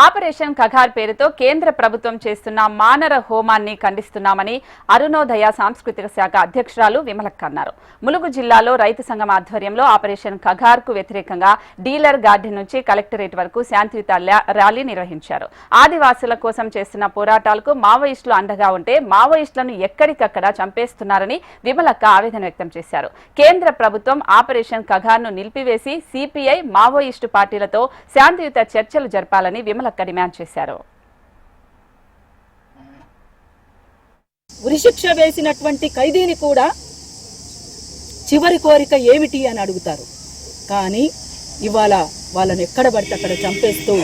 Operation Kagar పేరుతో కేంద్ర ప్రభుత్వం చేస్తున్న మానర హోమాన్ని ఖండిస్తున్నామని అరుణోదయ సాంస్కృతిక శాఖ అధ్యక్షురాలు విమలక్క అన్నారు. ములుగు జిల్లాలో రైతు సంఘం ఆధ్వర్యంలో ఆపరేషన్ కగార్ కు వ్యతిరేకంగా డీలర్ గార్డెన్ నుంచి కలెక్టరేట్ వరకు శాంతియుత ర్యాలీ నిర్వహించారు. ఆదివాసుల కోసం చేస్తున్న పోరాటాలకు మావోయిస్టులు అండగా ఉంటే మావోయిస్టులను ఎక్కడికక్కడ చంపేస్తున్నారని విమలక్క ఆవేదన వ్యక్తం చేశారు. కేంద్ర ప్రభుత్వం ఆపరేషన్ కగార్ ను నిలిపివేసి సిపిఐ మావోయిస్టు పార్టీలతో శాంతియుత చర్చలు జరపాలని విమలక్క డిమాండ్ చేశారు. ఉరిశిక్ష వేసినటువంటి ఖైదీని కూడా చివరి కోరిక ఏమిటి అని అడుగుతారు. కానీ ఇవాళ వాళ్ళని ఎక్కడ పడితే అక్కడ చంపేస్తూ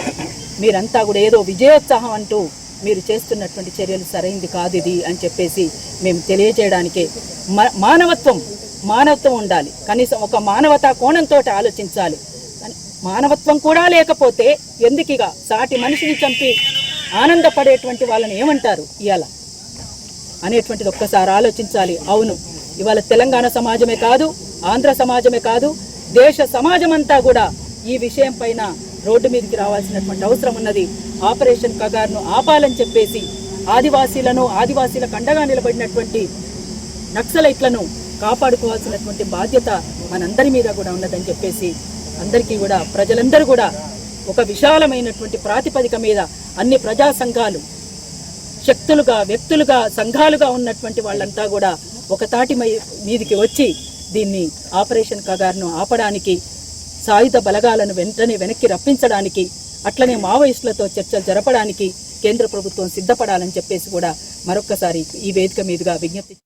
మీరంతా కూడా ఏదో విజయోత్సాహం అంటూ మీరు చేస్తున్నటువంటి చర్యలు సరైంది కాదు ఇది అని చెప్పేసి మేము తెలియజేయడానికే మానవత్వం ఉండాలి. కనీసం ఒక మానవతా కోణంతో ఆలోచించాలి. మానవత్వం కూడా లేకపోతే ఎందుకిగా సాటి మనిషిని చంపి ఆనందపడేటువంటి వాళ్ళని ఏమంటారు ఇవాళ అనేటువంటిది ఒక్కసారి ఆలోచించాలి. అవును, ఇవాళ తెలంగాణ సమాజమే కాదు, ఆంధ్ర సమాజమే కాదు, దేశ సమాజం అంతా కూడా ఈ విషయం పైన రోడ్డు మీదకి రావాల్సినటువంటి అవసరం ఉన్నది. ఆపరేషన్ కగార్ను ఆపాలని చెప్పేసి ఆదివాసీలకు అండగా నిలబడినటువంటి నక్సలైట్లను కాపాడుకోవాల్సినటువంటి బాధ్యత మనందరి మీద కూడా ఉన్నదని చెప్పేసి అందరికీ కూడా ప్రజలందరూ కూడా ఒక విశాలమైనటువంటి ప్రాతిపదిక మీద అన్ని ప్రజా సంఘాలు శక్తులుగా వ్యక్తులుగా సంఘాలుగా ఉన్నటువంటి వాళ్ళంతా కూడా ఒక తాటి మీదికి వచ్చి దీన్ని ఆపరేషన్ కగార్ను ఆపడానికి, సాయుధ బలగాలను వెనక్కి రప్పించడానికి, అట్లనే మావోయిస్టులతో చర్చలు జరపడానికి కేంద్ర ప్రభుత్వం సిద్ధపడాలని చెప్పేసి కూడా మరొక్కసారి ఈ వేదిక మీదుగా విజ్ఞప్తి